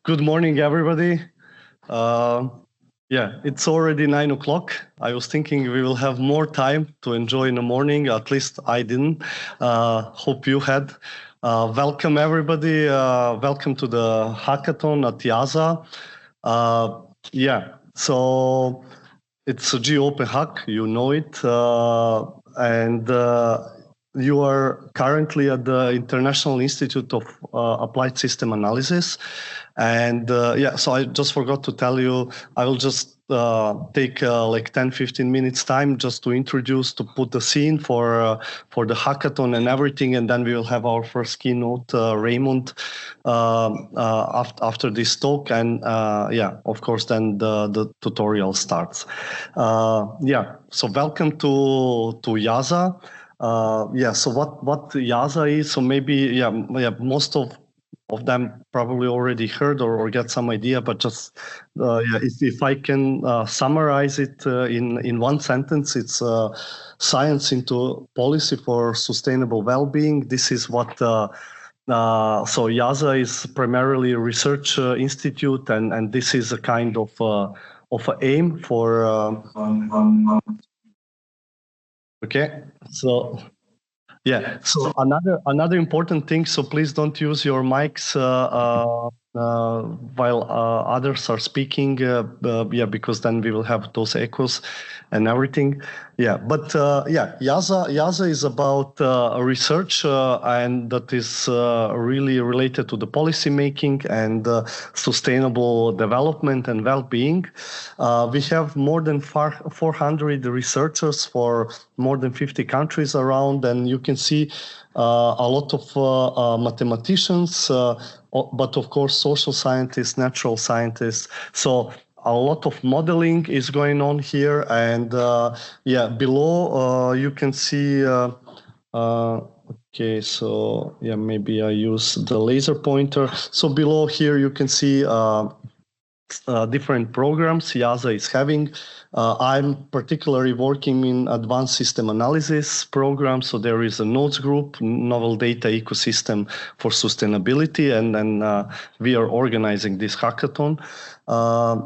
Good morning, everybody. Yeah, it's already 9 o'clock. I was thinking we will have more time to enjoy in the morning. At least I didn't. Hope you had. Welcome, everybody. Welcome to the hackathon at IIASA. Yeah, so it's a Geo-Open Hack, you know it. And you are currently at the International Institute of Applied System Analysis. And yeah, so I just forgot to tell you, I will just take like 10-15 minutes time just to introduce, to put the scene for the hackathon and everything, and then we will have our first keynote, Raymond, after this talk, and yeah, of course, then the tutorial starts. Yeah, so welcome to IIASA. Yeah, so what IIASA is, so maybe, yeah, most of them probably already heard or get some idea, but just yeah, if I can summarize it in one sentence, it's science into policy for sustainable well-being. This is what so IIASA is primarily a research institute, and this is a kind of an aim for okay, so yeah, so another important thing, so please don't use your mics while others are speaking, yeah, because then we will have those echoes and everything. Yeah, but yeah, IIASA is about research and that is really related to the policy making and sustainable development and well-being. We have more than 400 researchers for more than 50 countries around, and you can see a lot of mathematicians, but of course social scientists, natural scientists. So a lot of modeling is going on here, and yeah, below you can see. Okay, so yeah, maybe I use the laser pointer. So below here you can see different programs IIASA is having. I'm particularly working in advanced system analysis program. So there is a nodes group, novel data ecosystem for sustainability, and then we are organizing this hackathon.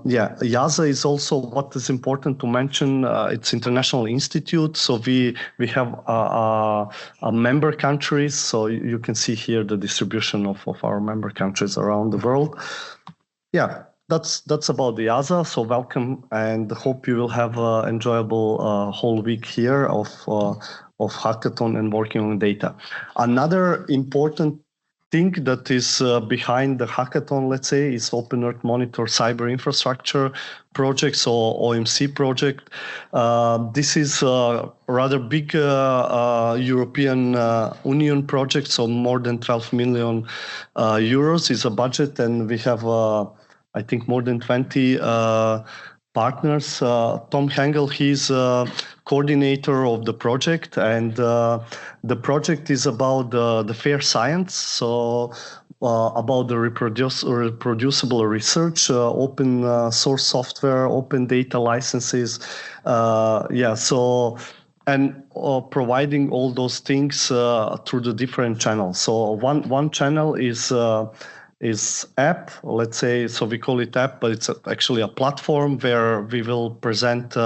Yeah, IIASA is also, what is important to mention, it's international institute. So we have member countries. So you can see here the distribution of our member countries around the world. Yeah. That's about the IIASA. So welcome, and hope you will have an enjoyable whole week here of hackathon and working on data. Another important thing that is behind the hackathon, let's say, is Open Earth Monitor Cyber Infrastructure project, so OMC project. This is a rather big European Union project, so more than 12 million euros is a budget, and we have I think more than 20 partners. Tom Hengel, he's coordinator of the project, and the project is about the fair science, so about the reproducible research, open source software, open data licenses, yeah, so, and providing all those things through the different channels. So one channel is app, let's say, so we call it app, but it's actually a platform where we will present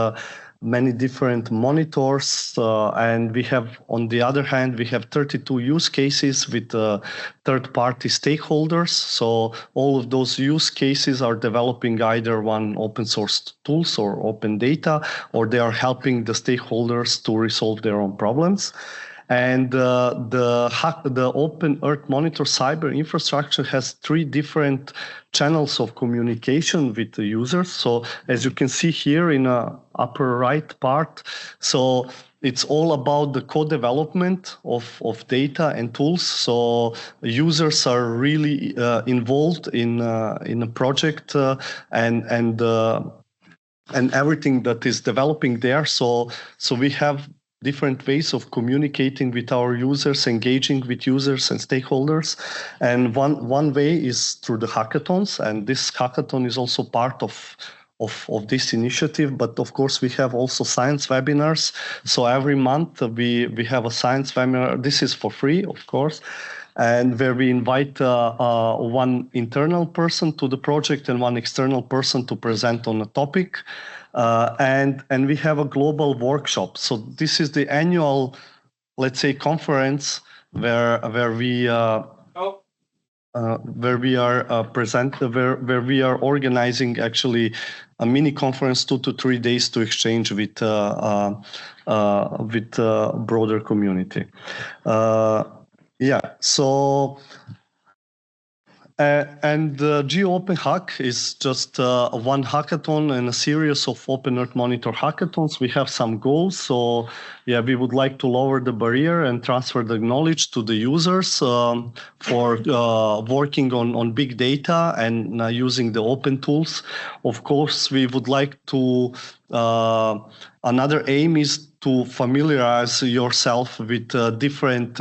many different monitors, and we have, on the other hand, we have 32 use cases with third-party stakeholders. So all of those use cases are developing either one open source tools or open data, or they are helping the stakeholders to resolve their own problems. And the Open Earth Monitor Cyber Infrastructure has 3 different channels of communication with the users. So as you can see here in the upper right part, so it's all about the co-development of data and tools. So users are really involved in a project and everything that is developing there. So we have different ways of communicating with our users, engaging with users and stakeholders. And one way is through the hackathons, and this hackathon is also part of this initiative. But of course, we have also science webinars. So every month we have a science webinar. This is for free, of course. and where we invite one internal person to the project and one external person to present on a topic. And we have a global workshop. So this is the annual, let's say, conference where we are where we are organizing actually a mini conference, 2 to 3 days to exchange with broader community. So. And Geo Open Hack is just one hackathon and a series of Open Earth Monitor hackathons. We have some goals. So yeah, we would like to lower the barrier and transfer the knowledge to the users for working on big data and using the open tools. Of course, we would like to, another aim is to familiarize yourself with different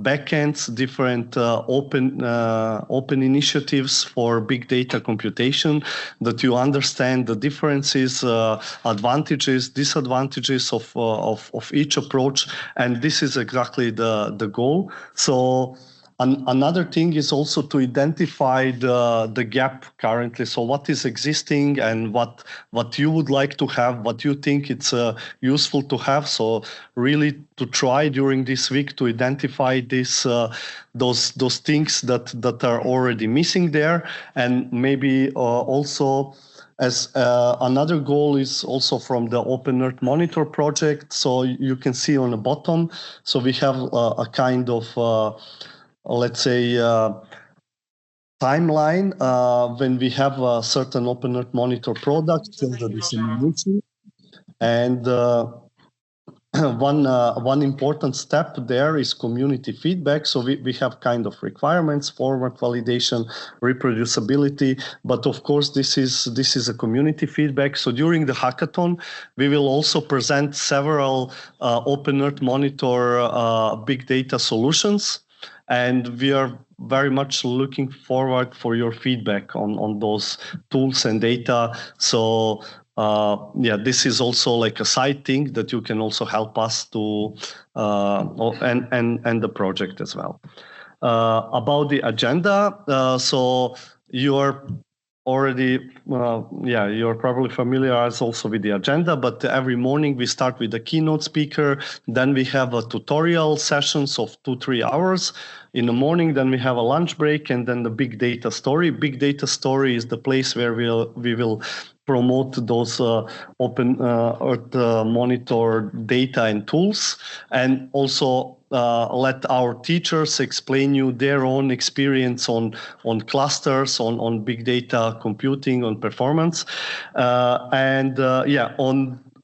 backends, different open initiatives for big data computation, that you understand the differences, advantages, disadvantages of each approach, and this is exactly the goal. So. Another thing is also to identify the gap currently. So what is existing and what you would like to have, what you think it's useful to have. So really to try during this week to identify this those things that are already missing there, and maybe also. As another goal is also from the Open Earth Monitor project. So you can see on the bottom. So we have a kind of let's say, timeline when we have a certain Open Earth Monitor product till the dissemination. And one important step there is community feedback. So we have kind of requirements, forward validation, reproducibility, but of course this is a community feedback. So during the hackathon, we will also present several Open Earth Monitor big data solutions. And we are very much looking forward for your feedback on those tools and data. So yeah, this is also like a side thing that you can also help us to and the project as well. About the agenda, so you are already, you're probably familiar also with the agenda, but every morning we start with the keynote speaker, then we have a tutorial sessions of 2-3 hours in the morning, then we have a lunch break, and then the big data story. Big data story is the place where we will promote those Open Earth Monitor data and tools, and also let our teachers explain you their own experience on clusters, on big data computing, on performance.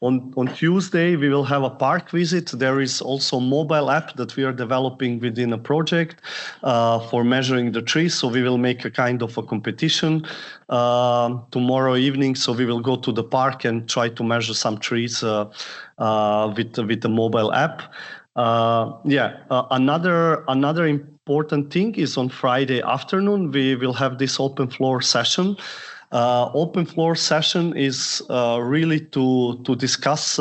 On Tuesday, we will have a park visit. There is also a mobile app that we are developing within a project for measuring the trees. So we will make a kind of a competition tomorrow evening. So we will go to the park and try to measure some trees with the mobile app. Another important thing is on Friday afternoon, we will have this open floor session. Open floor session is really to discuss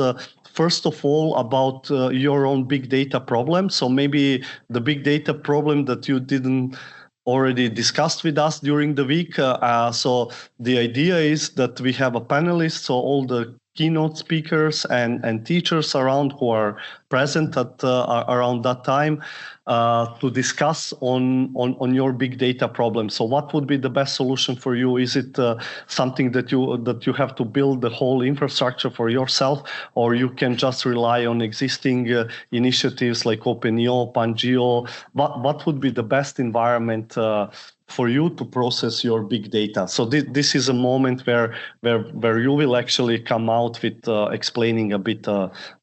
first of all about your own big data problem. So maybe the big data problem that you didn't already discussed with us during the week. So the idea is that we have a panelist, so all the keynote speakers and teachers around who are present at around that time to discuss on your big data problem. So what would be the best solution for you? Is it something that you have to build the whole infrastructure for yourself, or you can just rely on existing initiatives like OpenEO, PanGeo? What would be the best environment for you to process your big data? So this is a moment where you will actually come out with explaining a bit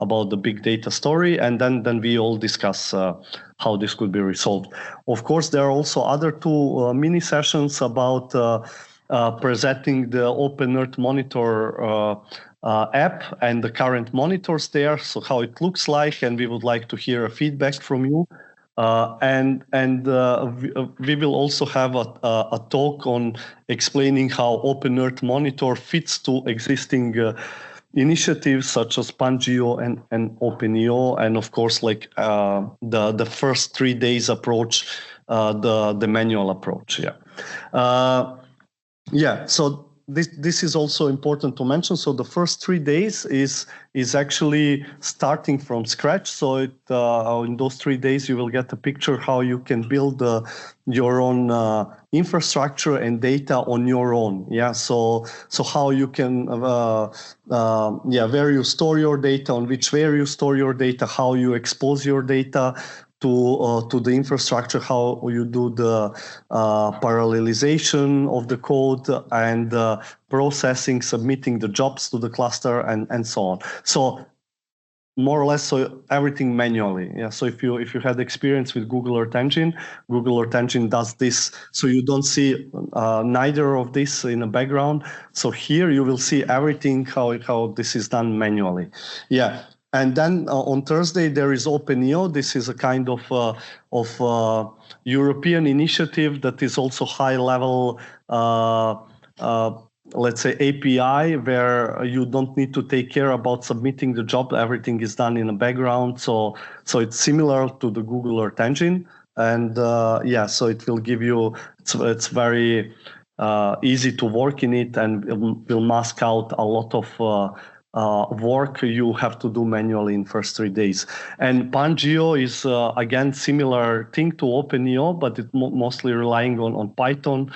about the big data story, and then we all discuss how this could be resolved. Of course, there are also other two mini sessions about presenting the Open Earth Monitor app and the current monitors there, so how it looks like, and we would like to hear a feedback from you. We will also have a talk on explaining how Open Earth Monitor fits to existing initiatives such as PanGeo and OpenEO, and of course, like the first 3 days approach the manual approach. So this is also important to mention. So the first 3 days is actually starting from scratch. So in those 3 days you will get a picture how you can build your own infrastructure and data on your own. So how you can where you store your data, on where you store your data, how you expose your data to the infrastructure, how you do the parallelization of the code and processing, submitting the jobs to the cluster, and so on. So more or less, so everything manually. So if you had experience with Google Earth Engine does this. So you don't see neither of this in the background. So here you will see everything how this is done manually. And then on Thursday there is OpenEO. This is a kind of European initiative that is also high level, let's say API, where you don't need to take care about submitting the job. Everything is done in the background. So it's similar to the Google Earth Engine, and so it will give you. It's very easy to work in it, and will mask out a lot of work you have to do manually in first 3 days. And PanGeo is again similar thing to OpenEO, but it's mostly relying on Python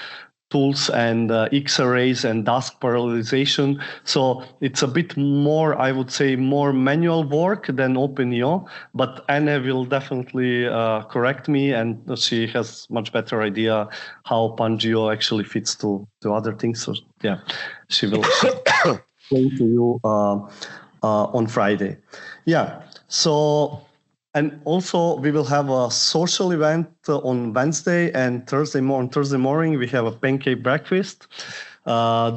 tools and X-arrays and task parallelization. So it's a bit more, I would say, more manual work than OpenEO, but Anne will definitely correct me, and she has much better idea how PanGeo actually fits to other things. So she will explain to you on Friday. So, and also we will have a social event on Wednesday and Thursday. On Thursday morning we have a pancake breakfast.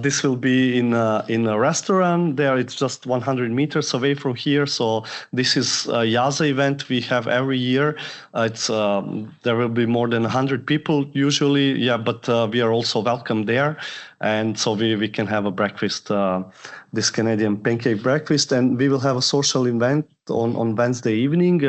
This will be in a restaurant there. It's just 100 meters away from here. So this is a IIASA event we have every year. There will be more than 100 people usually. But we are also welcome there. And so we can have a breakfast, this Canadian pancake breakfast, and we will have a social event on Wednesday evening.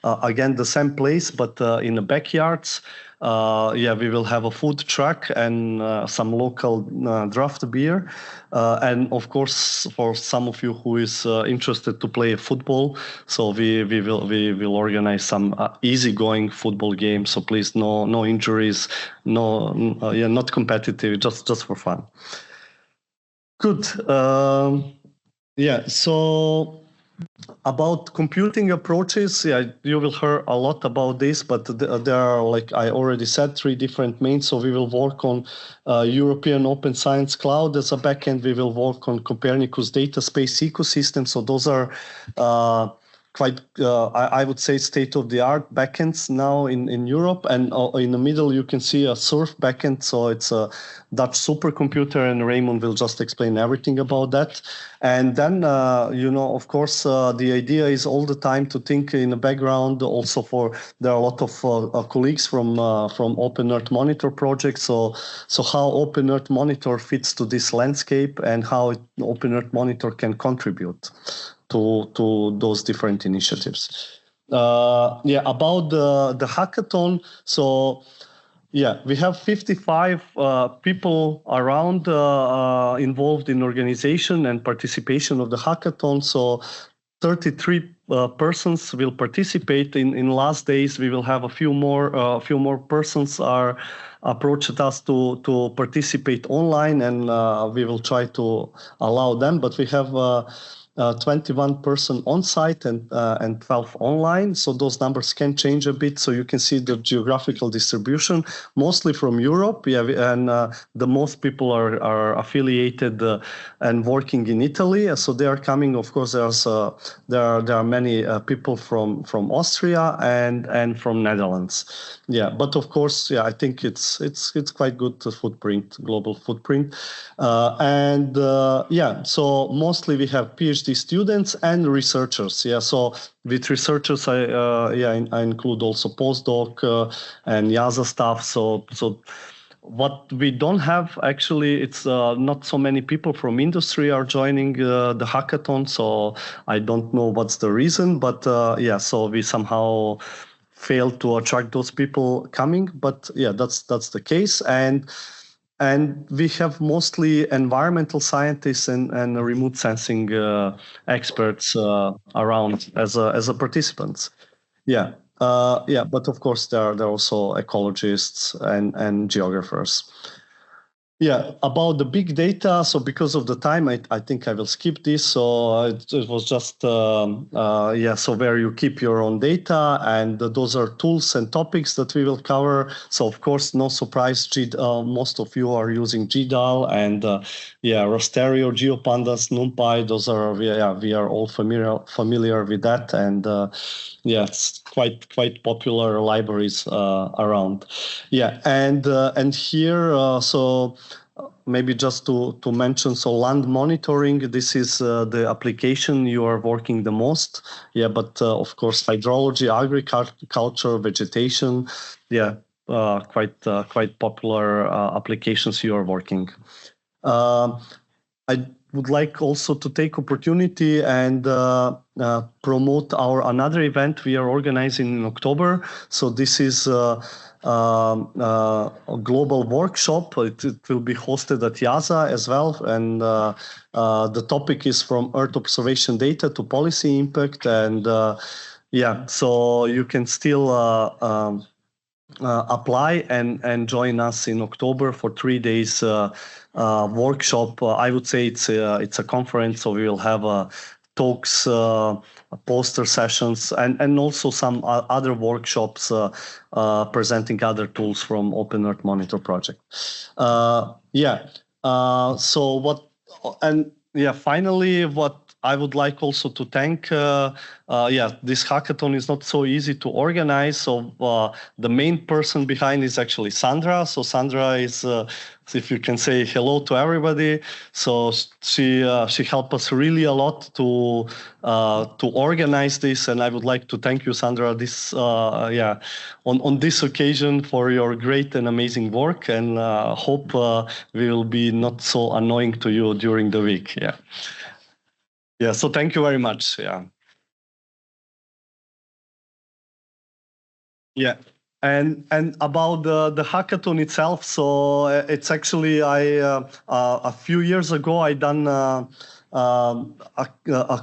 Again, the same place, but in the backyards. We will have a food truck and some local draft beer. And of course, for some of you who is interested to play football, so we will organize some easygoing football games. So please, no injuries, not competitive, just for fun. Good. So about computing approaches, you will hear a lot about this, but there are, like I already said, 3 different mains. So we will work on European Open Science Cloud as a backend. We will work on Copernicus data space ecosystem. So those are quite, I would say, state-of-the-art backends now in Europe. And in the middle, you can see a Surf backend. So it's a Dutch supercomputer, and Raymond will just explain everything about that. And then, of course, the idea is all the time to think in the background. Also, there are a lot of colleagues from Open Earth Monitor project. So how Open Earth Monitor fits to this landscape, and how Open Earth Monitor can contribute to those different initiatives. About the hackathon. So we have 55 people around involved in organization and participation of the hackathon. So 33 persons will participate. In last days, we will have a few more persons are approached us to participate online, and we will try to allow them. But we have 21 person on site and 12 online. So those numbers can change a bit. So you can see the geographical distribution, mostly from Europe. And the most people are affiliated and working in Italy. So they are coming. Of course, there are many people from Austria and from Netherlands. But of course, I think it's quite good footprint, global footprint. So mostly we have PhD students and researchers. So with researchers, I include also postdoc and IIASA staff. So what we don't have, actually, it's not so many people from industry are joining the hackathon. So I don't know what's the reason, but so we somehow failed to attract those people coming, but yeah, that's the case. And we have mostly environmental scientists and remote sensing experts around as a participants. Yeah, yeah, but of course there are also ecologists and geographers. Yeah, about the big data. So because of the time, I think I will skip this. So it was just, yeah, so where you keep your own data, and those are tools and topics that we will cover. So of course, no surprise, most of you are using GDAL and yeah, Rasterio, GeoPandas, NumPy. Those are, we are all familiar with that. And yeah, it's quite popular libraries around. Yeah, and here, so maybe just to mention, so land monitoring, this is the application you are working the most. Yeah, but of course, hydrology, agriculture, vegetation, yeah, quite popular applications you are working. I would like also to take opportunity and promote our another event we are organizing in October. So this is a global workshop. It will be hosted at IIASA as well, and the topic is from Earth observation data to policy impact. And yeah, so you can still apply and join us in October for 3 days workshop. I would say it's a conference, so we will have talks, poster sessions, and also some other workshops presenting other tools from Open Earth Monitor project. Yeah. So what? And yeah, finally, what I would like also to thank. Yeah, this hackathon is not so easy to organize. So the main person behind is actually Sandra. So Sandra is, if you can say hello to everybody. So she helped us really a lot to organize this, and I would like to thank you, Sandra, this yeah, on this occasion for your great and amazing work, and hope we will be not so annoying to you during the week. Yeah. Yeah. So thank you very much. Yeah. Yeah, and about the hackathon itself, so it's actually a few years ago I done a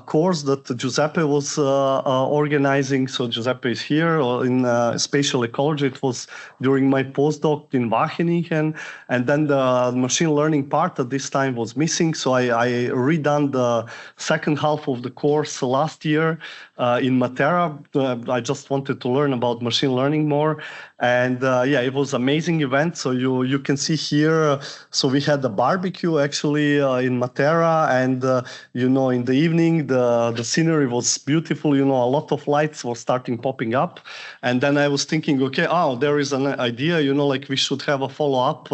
course that Giuseppe was organizing. So Giuseppe is here in spatial ecology. It was during my postdoc in Wageningen, and then the machine learning part at this time was missing. So I redone the second half of the course last year in Matera. I just wanted to learn about machine learning more, and yeah, it was amazing event. So you can see here. So we had a barbecue actually in Matera, and you know, in the evening the scenery was beautiful. You know, a lot of lights were starting popping up, and then I was thinking, okay, oh, there is an idea. You know, like we should have a follow-up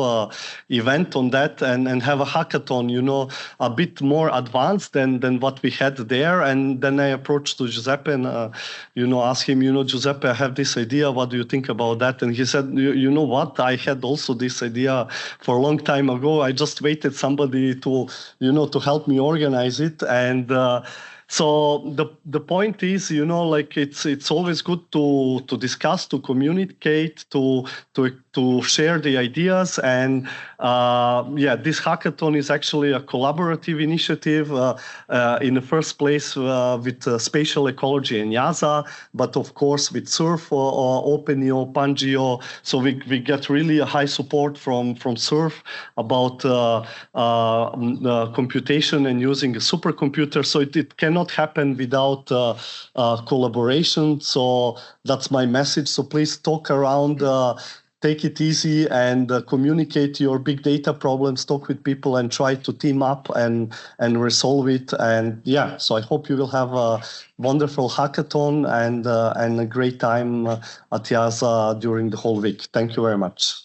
event on that, and have a hackathon. You know, a bit more advanced than what we had there. And then I approached to Giuseppe and you know, asked him, you know, Giuseppe, I have this idea. What do you think about that? And he said, you know what? I had also this idea for a long time ago. I just waited somebody to, you know, to help me organize it. And so the point is, you know, like it's always good to discuss, to communicate, to share the ideas. And yeah, this hackathon is actually a collaborative initiative in the first place with spatial ecology and IIASA, but of course with SURF, OpenGeo, PanGeo. So we get really a high support from SURF about computation and using a supercomputer. So it cannot happen without collaboration. So that's my message. So please talk around. Take it easy and communicate your big data problems, talk with people and try to team up and resolve it. And yeah, so I hope you will have a wonderful hackathon and a great time at IIASA during the whole week. Thank you very much.